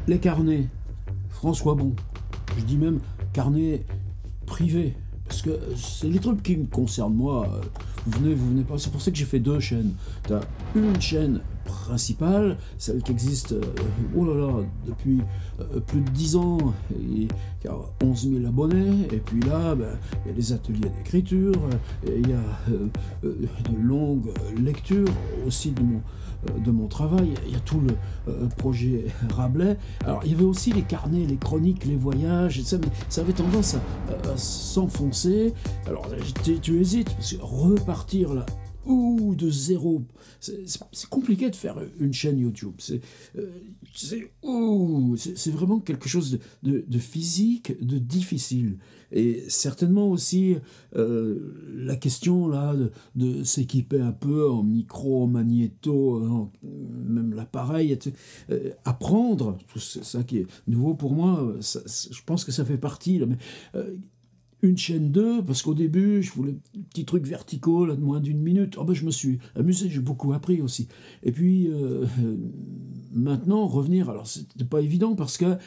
Les carnets, François Bon. Je dis même carnet privé. Parce que c'est les trucs qui me concernent moi. Vous venez pas. C'est pour ça que j'ai fait deux chaînes. T'as une chaîne principale, celle qui existe oh là là, depuis plus de 10 ans, et qui a 11 000 abonnés. Et puis là, ben, il y a des ateliers d'écriture, il y a de longues lectures aussi de mon travail. Il y a tout le projet Rabelais. Alors, il y avait aussi les carnets, les chroniques, les voyages, et ça, mais ça avait tendance à s'enfoncer. Alors, tu hésites, parce que repartir là, ou de zéro, c'est compliqué de faire une chaîne YouTube. C'est vraiment quelque chose de physique, de difficile. Et certainement aussi la question là de s'équiper un peu en micro, en magnéto, même l'appareil, apprendre, tout ça qui est nouveau pour moi, je pense que ça fait partie. Là, mais, une chaîne 2, parce qu'au début, je voulais des petits trucs verticaux, là, de moins d'une minute. Oh ben, je me suis amusé, j'ai beaucoup appris aussi. Et puis, maintenant, revenir, alors c'était pas évident, parce que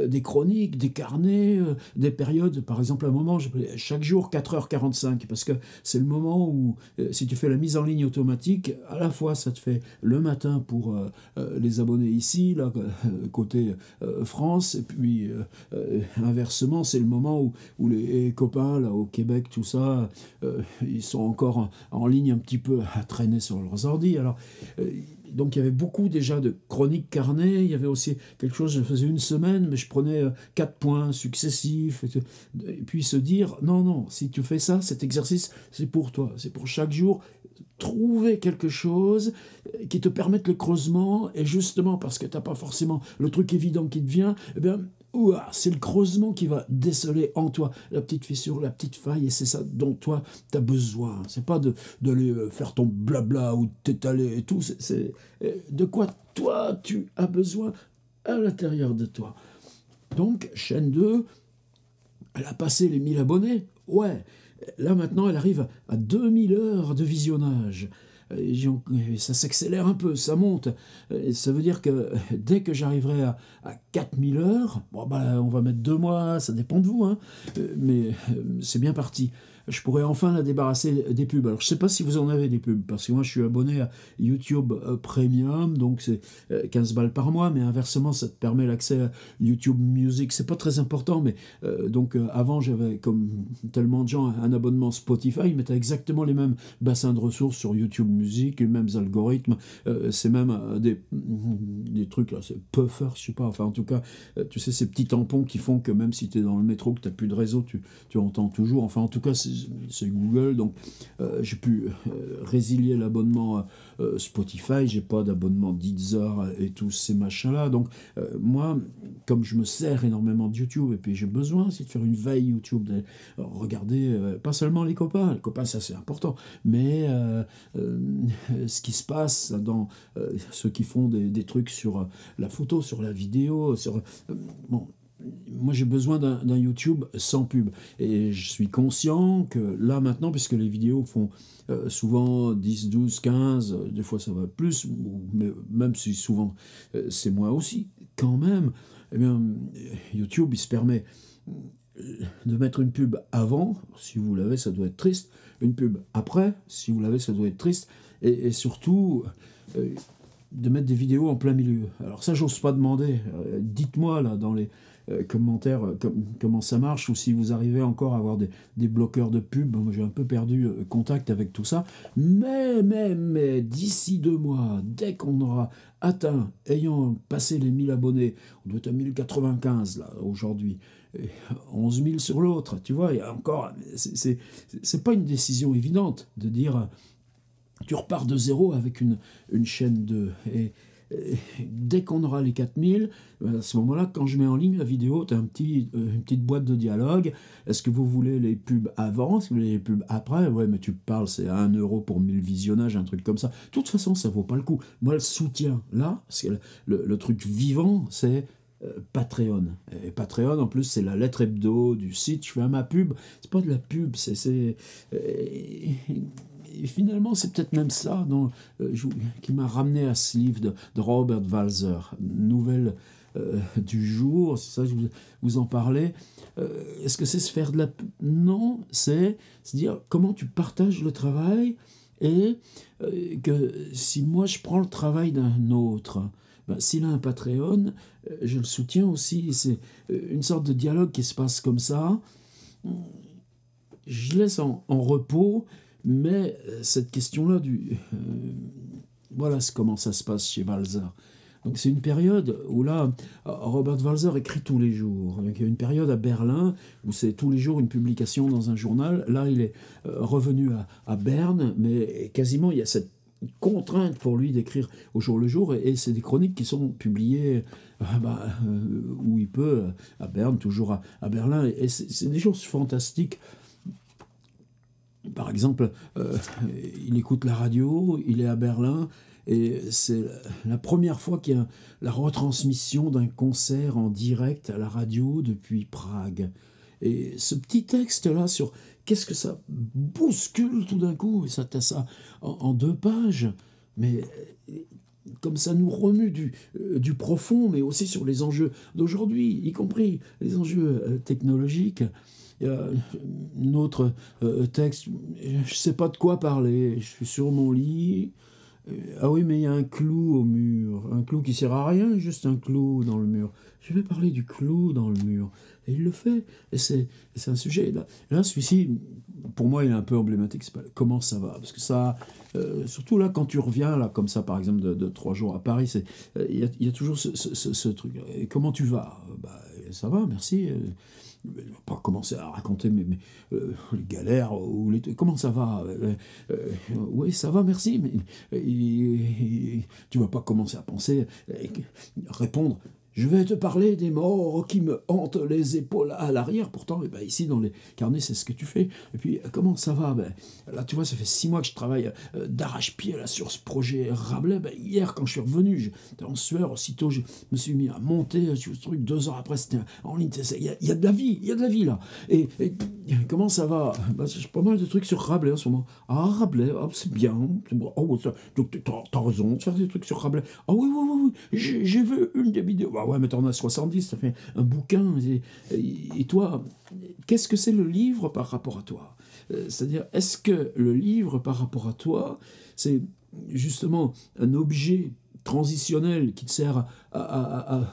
des chroniques, des carnets, des périodes, par exemple, à un moment, chaque jour, 4h45, parce que c'est le moment où, si tu fais la mise en ligne automatique, à la fois, ça te fait le matin pour les abonnés ici, là, côté France, et puis, inversement, c'est le moment où les copains là au Québec, tout ça, ils sont encore en ligne un petit peu à traîner sur leurs ordi. Alors, donc il y avait beaucoup déjà de chroniques carnet. Il y avait aussi quelque chose, je faisais une semaine, mais je prenais 4 points successifs. Et puis se dire, non, si tu fais ça, cet exercice, c'est pour toi, c'est pour chaque jour. Trouver quelque chose qui te permette le creusement, et justement parce que tu n'as pas forcément le truc évident qui te vient, eh bien, c'est le creusement qui va déceler en toi la petite fissure, la petite faille, et c'est ça dont toi tu as besoin. C'est pas d'aller faire ton blabla ou t'étaler et tout, c'est de quoi toi tu as besoin à l'intérieur de toi. Donc, chaîne 2, elle a passé les 1000 abonnés, ouais. Là, maintenant, elle arrive à 2000 heures de visionnage. Ça s'accélère un peu, ça monte. Ça veut dire que dès que j'arriverai à 4000 heures, bon, bah, on va mettre 2 mois, ça dépend de vous, hein, mais c'est bien parti. Je pourrais enfin la débarrasser des pubs. Alors, je ne sais pas si vous en avez des pubs, parce que moi, je suis abonné à YouTube Premium, donc c'est 15 balles par mois, mais inversement, ça te permet l'accès à YouTube Music. C'est pas très important, mais donc avant, j'avais, comme tellement de gens, un abonnement Spotify, mais tu as exactement les mêmes bassins de ressources sur YouTube Music, les mêmes algorithmes, c'est même des trucs, là, c'est Puffer, je sais pas, enfin, en tout cas, tu sais, ces petits tampons qui font que même si tu es dans le métro, que tu n'as plus de réseau, tu entends toujours, enfin, en tout cas, c'est Google, donc j'ai pu résilier l'abonnement Spotify, j'ai pas d'abonnement Deezer et tous ces machins-là, donc moi, comme je me sers énormément de YouTube, et puis j'ai besoin aussi de faire une veille YouTube, de regarder pas seulement les copains ça c'est important, mais ce qui se passe dans ceux qui font des trucs sur la photo, sur la vidéo, bon, moi j'ai besoin d'un YouTube sans pub, et je suis conscient que là maintenant, puisque les vidéos font souvent 10, 12, 15, des fois ça va plus, mais même si souvent c'est moins aussi, quand même, eh bien, YouTube il se permet de mettre une pub avant, si vous l'avez ça doit être triste, une pub après, si vous l'avez ça doit être triste, et surtout de mettre des vidéos en plein milieu. Alors ça, j'ose pas demander. Dites-moi là dans les commentaires comment ça marche, ou si vous arrivez encore à avoir des bloqueurs de pub. Moi, j'ai un peu perdu contact avec tout ça. Mais d'ici 2 mois, dès qu'on aura atteint, ayant passé les 1000 abonnés, on doit être à 1095 là aujourd'hui, 11 000 sur l'autre, tu vois, il y a encore... C'est pas une décision évidente de dire... Tu repars de zéro avec une chaîne 2. Et dès qu'on aura les 4000, à ce moment-là, quand je mets en ligne la vidéo, tu as une petite boîte de dialogue. Est-ce que vous voulez les pubs avant? Est-ce que vous voulez les pubs après? Ouais, mais tu parles, c'est à 1 euro pour 1000 visionnages, un truc comme ça. De toute façon, ça vaut pas le coup. Moi, le soutien, là, le truc vivant, c'est Patreon. Et Patreon, en plus, c'est la lettre hebdo du site. Je fais ma pub. C'est pas de la pub, et finalement, c'est peut-être même ça qui m'a ramené à ce livre de Robert Walser, nouvelle du jour, c'est ça que vous en parlez. Est-ce que c'est se faire de la... Non, c'est se dire comment tu partages le travail et que si moi je prends le travail d'un autre, ben, s'il a un Patreon, je le soutiens aussi. C'est une sorte de dialogue qui se passe comme ça. Je laisse en repos, mais cette question-là voilà comment ça se passe chez Walser. Donc c'est une période où là, Robert Walser écrit tous les jours. Donc, il y a une période à Berlin où c'est tous les jours une publication dans un journal. Là, il est revenu à Berne, mais quasiment il y a cette contrainte pour lui d'écrire au jour le jour, et c'est des chroniques qui sont publiées où il peut, à Berne, toujours à Berlin, et c'est des choses fantastiques. Par exemple, il écoute la radio, il est à Berlin, et c'est la première fois qu'il y a la retransmission d'un concert en direct à la radio depuis Prague. Et ce petit texte-là sur qu'est-ce que ça bouscule tout d'un coup, ça t'as ça en 2 pages, mais comme ça nous remue du profond, mais aussi sur les enjeux d'aujourd'hui, y compris les enjeux technologiques. Il y a un autre texte, je ne sais pas de quoi parler, je suis sur mon lit. Ah oui, mais il y a un clou au mur, un clou qui sert à rien, juste un clou dans le mur. Je vais parler du clou dans le mur. Et il le fait, et c'est un sujet. Là, celui-ci, pour moi, il est un peu emblématique. C'est pas comment ça va, parce que ça, surtout là, quand tu reviens, là, comme ça, par exemple, de 3 jours à Paris, il y a toujours ce truc. Et comment tu vas? Ça va, merci. Je ne vais pas commencer à raconter les galères ou comment ça va. Oui, ça va, merci, mais tu ne vas pas commencer à penser, répondre. Je vais te parler des morts qui me hantent les épaules à l'arrière. Pourtant, ici, dans les carnets, c'est ce que tu fais. Et puis, comment ça va? Là, tu vois, ça fait 6 mois que je travaille d'arrache-pied là, sur ce projet Rabelais. Hier, quand je suis revenu, j'étais en sueur. Aussitôt, je me suis mis à monter sur ce truc. 2 heures après, c'était en ligne. Il y a de la vie, il y a de la vie, là. Et comment ça va? J'ai pas mal de trucs sur Rabelais en ce moment. Ah, Rabelais, c'est bien. Oh, t'as raison de faire des trucs sur Rabelais. Ah oui, j'ai vu une des vidéos. Ouais, mais t'en as 70, ça fait un bouquin. Et toi, qu'est-ce que c'est le livre par rapport à toi? C'est-à-dire, est-ce que le livre par rapport à toi, c'est justement un objet transitionnel qui te sert à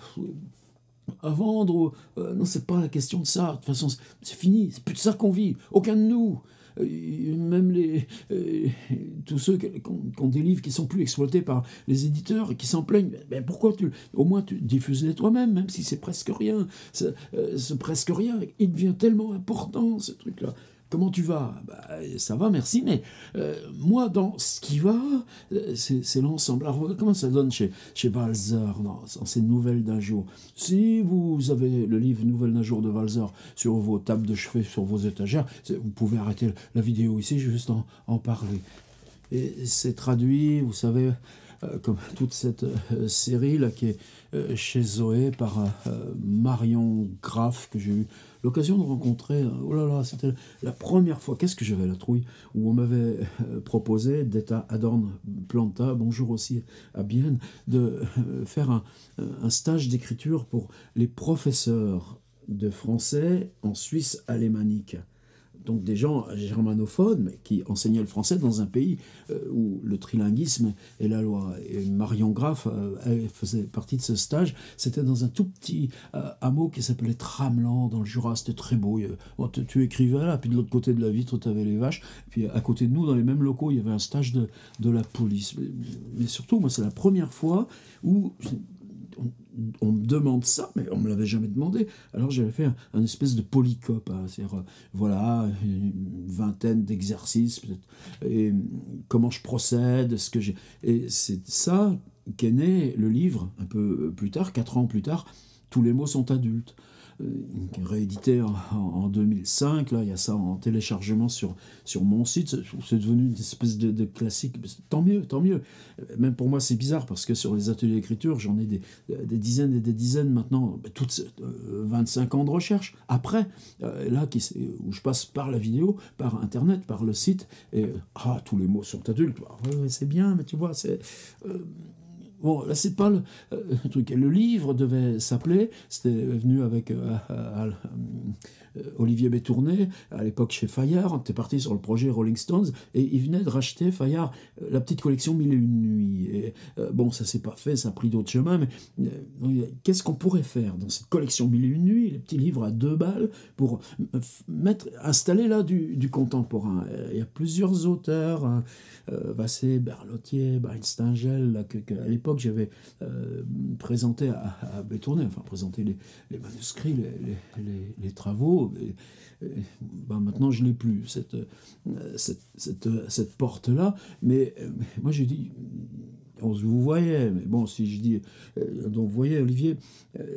vendre? Non, c'est pas la question de ça. De toute façon, c'est fini. C'est plus de ça qu'on vit. Aucun de nous. Même tous ceux qui ont des livres qui sont plus exploités par les éditeurs et qui s'en plaignent, pourquoi au moins tu diffuses-les toi-même, même si c'est presque rien. Ce presque rien, il devient tellement important, ce truc-là. Comment tu vas? Ça va, merci, mais moi, dans ce qui va, c'est l'ensemble. Alors, regarde comment ça donne chez Walser, dans ces nouvelles d'un jour. Si vous avez le livre Nouvelles d'un jour de Walser sur vos tables de chevet, sur vos étagères, vous pouvez arrêter la vidéo ici, je vais juste en parler. Et c'est traduit, vous savez, comme toute cette série là qui est chez Zoé par Marion Graff, que j'ai eu l'occasion de rencontrer. Oh là là, c'était la première fois, qu'est-ce que j'avais la trouille, où on m'avait proposé d'être à Adorn Planta, bonjour aussi à Bienne, de faire un stage d'écriture pour les professeurs de français en Suisse alémanique. Donc des gens germanophones, mais qui enseignaient le français dans un pays où le trilinguisme est la loi. Et Marion Graff elle faisait partie de ce stage. C'était dans un tout petit hameau qui s'appelait Tramelan, dans le Jura. C'était très beau. Tu écrivais là, puis de l'autre côté de la vitre, tu avais les vaches. Puis à côté de nous, dans les mêmes locaux, il y avait un stage de la police. Mais surtout, moi, c'est la première fois où on me demande ça, mais on ne me l'avait jamais demandé. Alors j'avais fait un espèce de polycope, c'est-à-dire, voilà, une vingtaine d'exercices, peut-être, et comment je procède, ce que j'ai... Et c'est ça qu'est né le livre, un peu plus tard, 4 ans plus tard, Tous les mots sont adultes, réédité en 2005, là, il y a ça en téléchargement sur mon site, c'est devenu une espèce de classique, tant mieux, tant mieux. Même pour moi c'est bizarre, parce que sur les ateliers d'écriture, j'en ai des dizaines et des dizaines maintenant, toutes 25 ans de recherche, après, là, où je passe par la vidéo, par Internet, par le site, et tous les mots sont adultes, ouais, c'est bien, mais tu vois, c'est... Bon, là, c'est pas le truc. Le livre devait s'appeler, c'était venu avec Olivier Bétourné, à l'époque chez Fayard. On était parti sur le projet Rolling Stones, et il venait de racheter, Fayard, la petite collection Mille et une nuits. Et, bon, ça s'est pas fait, ça a pris d'autres chemins, mais qu'est-ce qu'on pourrait faire dans cette collection Mille et une nuits, les petits livres à 2 balles, pour installer là du contemporain. Il y a plusieurs auteurs, Vassé, Berlottier, Beinsteingel, là, à l'époque j'avais présenté à Bétourné, enfin présenté les manuscrits, les travaux. Ben maintenant je n'ai plus cette porte-là, mais moi j'ai dit, on se vous voyait, mais bon, si je dis, donc vous voyez Olivier,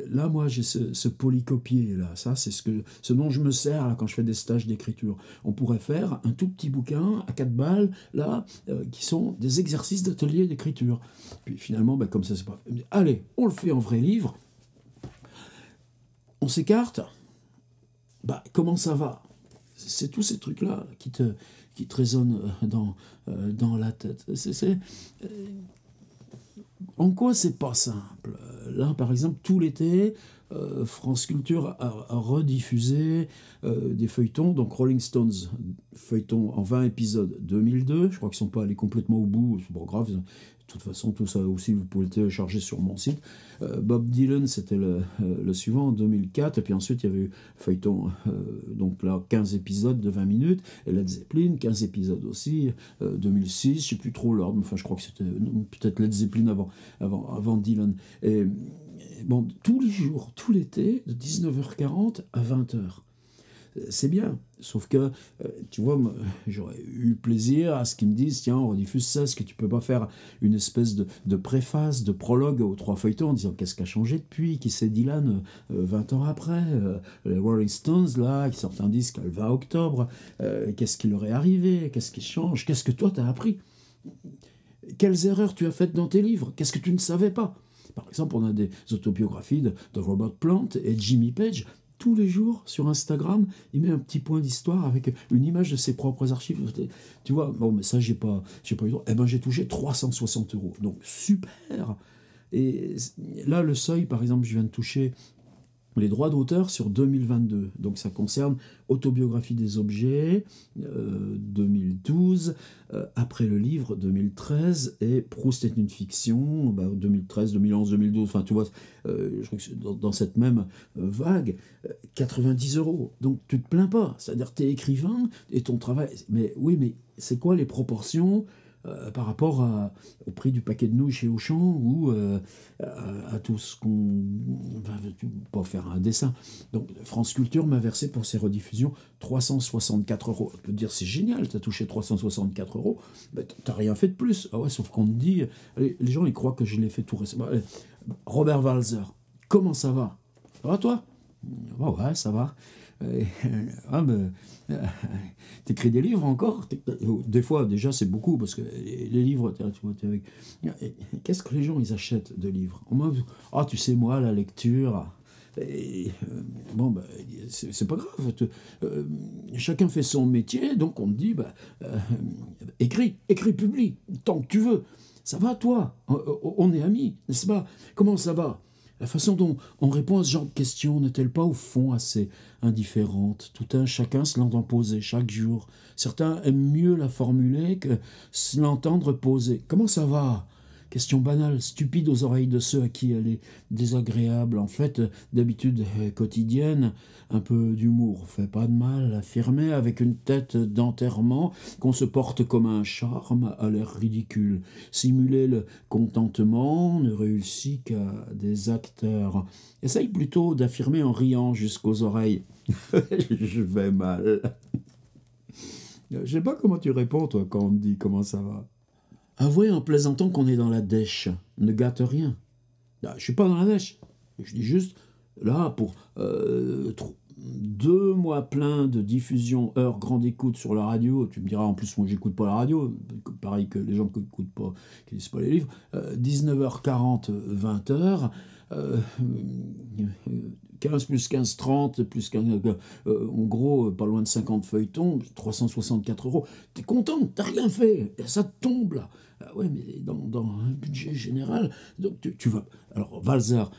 là moi j'ai ce polycopier là, ça c'est ce dont je me sers là, quand je fais des stages d'écriture. On pourrait faire un tout petit bouquin à 4 balles là, qui sont des exercices d'atelier d'écriture. Puis finalement, ben, comme ça c'est pas fait, allez, on le fait en vrai livre, on s'écarte, bah comment ça va? C'est tous ces trucs là qui te résonnent dans la tête. En quoi c'est pas simple? Là, par exemple, tout l'été, France Culture a rediffusé des feuilletons, donc Rolling Stones, feuilleton en 20 épisodes 2002, je crois qu'ils sont pas allés complètement au bout, c'est pas grave, de toute façon, tout ça aussi, vous pouvez le télécharger sur mon site. Bob Dylan, c'était le suivant, en 2004, et puis ensuite, il y avait eu feuilleton, donc là, 15 épisodes de 20 minutes, et Led Zeppelin, 15 épisodes aussi, 2006, je sais plus trop l'ordre, enfin, je crois que c'était peut-être Led Zeppelin avant Dylan. Et bon, tous les jours, tout l'été, de 19h40 à 20h. C'est bien, sauf que, tu vois, j'aurais eu plaisir à ce qu'ils me disent, tiens, on rediffuse ça, est-ce que tu peux pas faire une espèce de préface, de prologue aux 3 feuilletons, en disant qu'est-ce qui a changé depuis, qui c'est Dylan 20 ans après, les Rolling Stones, là, qui sortent un disque le 20 octobre, qu'est-ce qui leur est arrivé, qu'est-ce qui change, qu'est-ce que toi t'as appris, quelles erreurs tu as faites dans tes livres, qu'est-ce que tu ne savais pas. Par exemple, on a des autobiographies de Robert Plant et Jimmy Page. Tous les jours, sur Instagram, il met un petit point d'histoire avec une image de ses propres archives. Tu vois, bon, mais ça, j'ai pas eu le droit. Eh ben, j'ai touché 360 €. Donc, super. Et là, le seuil, par exemple, je viens de toucher les droits d'auteur sur 2022. Donc ça concerne Autobiographie des objets, 2012, Après le livre, 2013, et Proust est une fiction, 2013, 2011, 2012, enfin tu vois, je crois que c'est dans cette même vague, 90 €. Donc tu te plains pas, c'est-à-dire t'es écrivain et ton travail... Mais oui, mais c'est quoi les proportions par rapport au prix du paquet de nouilles chez Auchan ou à tout ce qu'on... Enfin, tu peux pas faire un dessin. Donc France Culture m'a versé pour ses rediffusions 364 €. On peut te dire c'est génial, tu as touché 364 €, mais t'as rien fait de plus. Ah ouais, sauf qu'on te dit... Les gens ils croient que je l'ai fait tout récemment. Robert Walser, comment ça va? Ça va toi? Ouais, ça va. T'écris des livres encore? Des fois, déjà, c'est beaucoup, parce que les livres, tu vois, avec... Qu'est-ce que les gens, ils achètent de livres? Ah, tu sais, moi, la lecture... Et, bon, c'est pas grave. Chacun fait son métier, donc on te dit, écris, publie, tant que tu veux. Ça va, toi? On est amis, n'est-ce pas? Comment ça va? La façon dont on répond à ce genre de questions n'est-elle pas au fond assez indifférente? Tout un chacun se l'entend poser chaque jour. Certains aiment mieux la formuler que se l'entendre poser. Comment ça va? Question banale, stupide aux oreilles de ceux à qui elle est désagréable. En fait, d'habitude quotidienne, un peu d'humour fait pas de mal. Affirmer avec une tête d'enterrement qu'on se porte comme un charme a l'air ridicule. Simuler le contentement ne réussit qu'à des acteurs. Essaye plutôt d'affirmer en riant jusqu'aux oreilles. Je vais mal. Je sais pas comment tu réponds, toi, quand on te dit comment ça va. Avouer en plaisantant qu'on est dans la dèche ne gâte rien. Je suis pas dans la dèche. Je dis juste, là, pour 2 mois pleins de diffusion, heure grande écoute sur la radio, tu me diras, en plus, moi, j'écoute pas la radio, pareil que les gens qui n'écoutent pas, qui lisent pas les livres, 19h40, 20h, 15 plus 15, 30, plus 15, en gros, pas loin de 50 feuilletons, 364 €. T'es content, t'as rien fait, et ça te tombe là. Ah ouais, mais dans un budget général, donc tu vas... Alors, Walzer,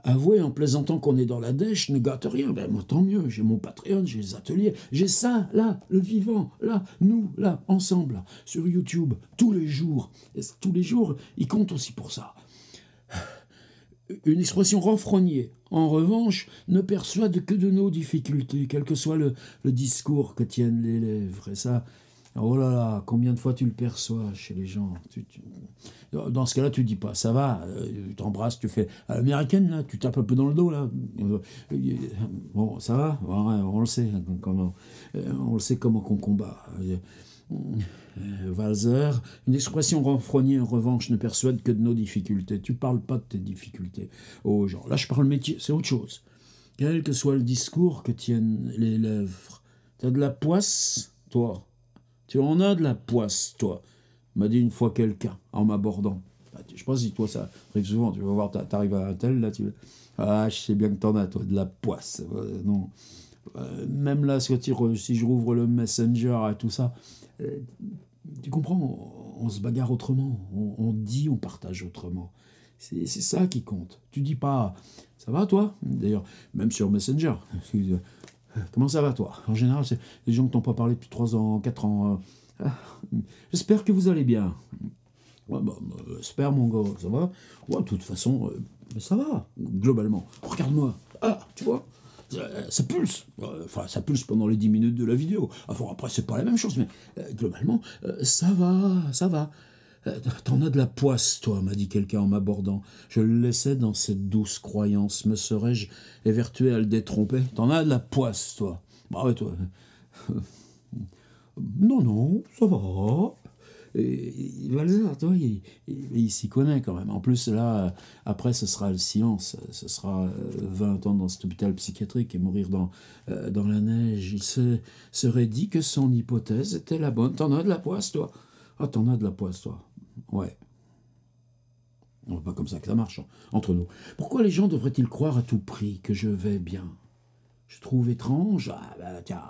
avouez en plaisantant qu'on est dans la dèche, ne gâte rien. Ben, moi, tant mieux, j'ai mon Patreon, j'ai les ateliers, j'ai ça, là, le vivant, là, nous, là, ensemble, là, sur YouTube, tous les jours. Et tous les jours, ils comptent aussi pour ça. Une expression renfrognée, en revanche, ne persuade que de nos difficultés, quel que soit le discours que tiennent les lèvres. Et ça, oh là là, combien de fois tu le perçois chez les gens. Dans ce cas-là, tu dis pas, ça va, tu t'embrasses, tu fais à l'américaine, là, tu tapes un peu dans le dos, là. Bon, ça va, ouais, on le sait, comment, on le sait comment qu'on combat. Walzer, une expression renfrognée en revanche ne persuade que de nos difficultés. Tu parles pas de tes difficultés aux gens. Là, je parle métier, c'est autre chose. Quel que soit le discours que tiennent les lèvres, t'as de la poisse, toi. Tu en as de la poisse, toi, m'a dit une fois quelqu'un en m'abordant. Je sais pas si toi ça arrive souvent, tu vas voir, t'arrives à un tel, là, ah, je sais bien que t'en as, toi, de la poisse. Non. Même là, si je rouvre le Messenger et tout ça, tu comprends, on se bagarre autrement, on dit, on partage autrement. C'est ça qui compte. Tu dis pas, ça va toi? D'ailleurs, même sur Messenger, comment ça va toi? En général, c'est des gens qui t'ont pas parlé depuis 3 ans, 4 ans. J'espère que vous allez bien. Ouais, j'espère mon gars, ça va? Ouais, de toute façon, ça va, globalement. Regarde-moi, tu vois? Ça pulse. Enfin, ça pulse pendant les 10 minutes de la vidéo. Enfin, après, c'est pas la même chose, mais globalement, ça va. T'en as de la poisse, toi, m'a dit quelqu'un en m'abordant. Je le laissais dans cette douce croyance. Me serais-je évertué à le détromper? T'en as de la poisse, toi. Bah ouais, toi. Non, ça va. Et Walzer, toi, il s'y connaît quand même. En plus, là, après, ce sera le silence. Ce sera 20 ans dans cet hôpital psychiatrique et mourir dans la neige. Il se serait dit que son hypothèse était la bonne. T'en as de la poisse, toi? Ah, t'en as de la poisse, toi? Ouais. C'est pas comme ça que ça marche, entre nous. Pourquoi les gens devraient-ils croire à tout prix que je vais bien? Je trouve étrange. Ah, bah, tiens...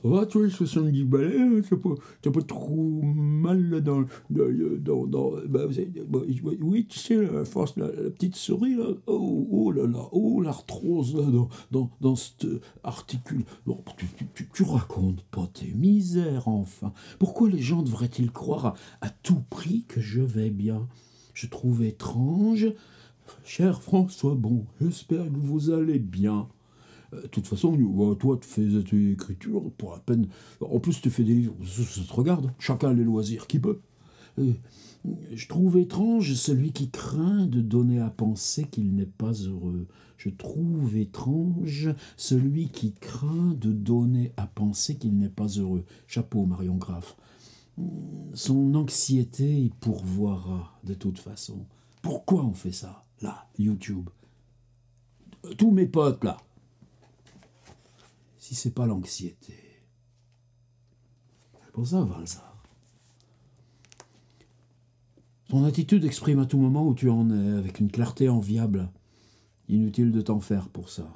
Oh, tu vois, 70 balais, t'as pas trop mal là, oui, tu sais, la force, la petite souris, là, oh là là, oh, l'arthrose, là, dans cet articule. Bon, tu racontes pas tes misères, enfin. Pourquoi les gens devraient-ils croire à tout prix que je vais bien? Je trouve étrange. Cher François, bon, j'espère que vous allez bien. De toute façon, toi, tu fais tes écritures pour la peine. En plus, tu fais des livres, ça te regarde. Chacun a les loisirs qu'il peut. Je trouve étrange celui qui craint de donner à penser qu'il n'est pas heureux. Je trouve étrange celui qui craint de donner à penser qu'il n'est pas heureux. Chapeau, Marion Graff. Son anxiété y pourvoira, de toute façon. Pourquoi on fait ça, là, YouTube? Tous mes potes, là. Si c'est pas l'anxiété. C'est pour ça, Walzer. Ton attitude exprime à tout moment où tu en es, avec une clarté enviable. Inutile de t'en faire pour ça.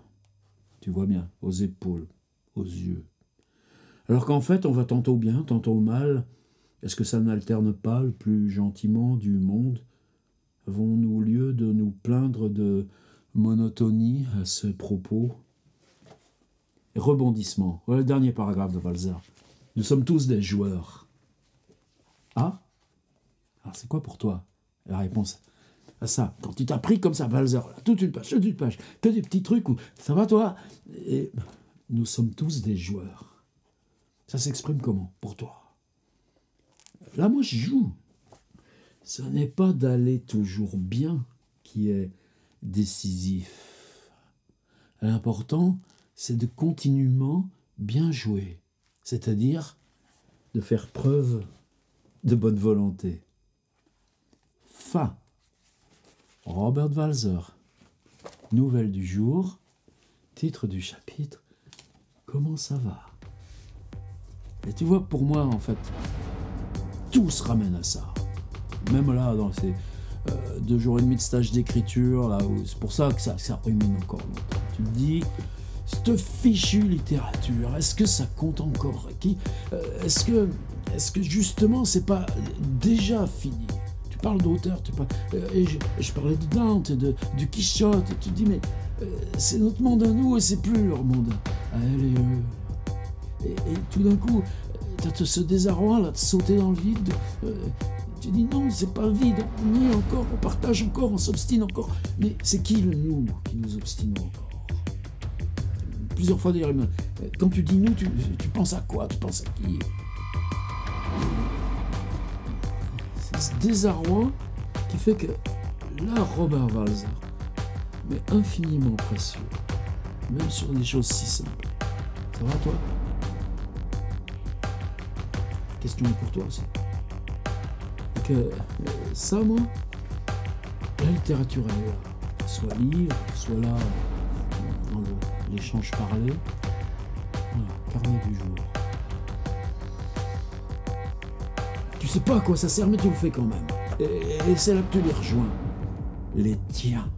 Tu vois bien, aux épaules, aux yeux. Alors qu'en fait, on va tantôt bien, tantôt mal. Est-ce que ça n'alterne pas le plus gentiment du monde? Avons-nous lieu de nous plaindre de monotonie à ce propos? Rebondissement. Voilà le dernier paragraphe de Walzer. Nous sommes tous des joueurs. Ah? Alors c'est quoi pour toi la réponse à ça? Quand il t'a pris comme ça, Walzer, là, toute une page, que des petits trucs où ça va toi? Et nous sommes tous des joueurs. Ça s'exprime comment pour toi? Là, moi, je joue. Ce n'est pas d'aller toujours bien qui est décisif. L'important, c'est de continuellement bien jouer, c'est-à-dire de faire preuve de bonne volonté. Fin. Robert Walzer. Nouvelle du jour, titre du chapitre, comment ça va? Et tu vois, pour moi, en fait, tout se ramène à ça. Même là, dans ces 2 jours et demi de stage d'écriture, là, c'est pour ça que ça rumine encore longtemps. Tu te dis, cette fichue littérature, est-ce que ça compte encore? Est-ce que justement c'est pas déjà fini? Tu parles d'auteur, et je parlais de Dante, du Quichotte, et tu te dis, mais c'est notre monde à nous et c'est plus leur monde à elle et eux. Et tout d'un coup, t'as ce désarroi là de sauter dans le vide. Tu dis non, c'est pas le vide, on nie encore, on partage encore, on s'obstine encore. Mais c'est qui le nous qui nous obstinons encore? Plusieurs fois d'ailleurs, quand tu dis nous, tu penses à quoi? Tu penses à qui? C'est ce désarroi qui fait que là, Robert Walser, mais infiniment précieux, même sur des choses si simples. Ça va toi? Question est pour toi aussi. Que ça, moi, la littérature elle est là. Soit livre, soit là dans l'échange parlé. Voilà, carnet du jour. Tu sais pas à quoi ça sert, mais tu le fais quand même. Et c'est là que tu les rejoins. Les tiens.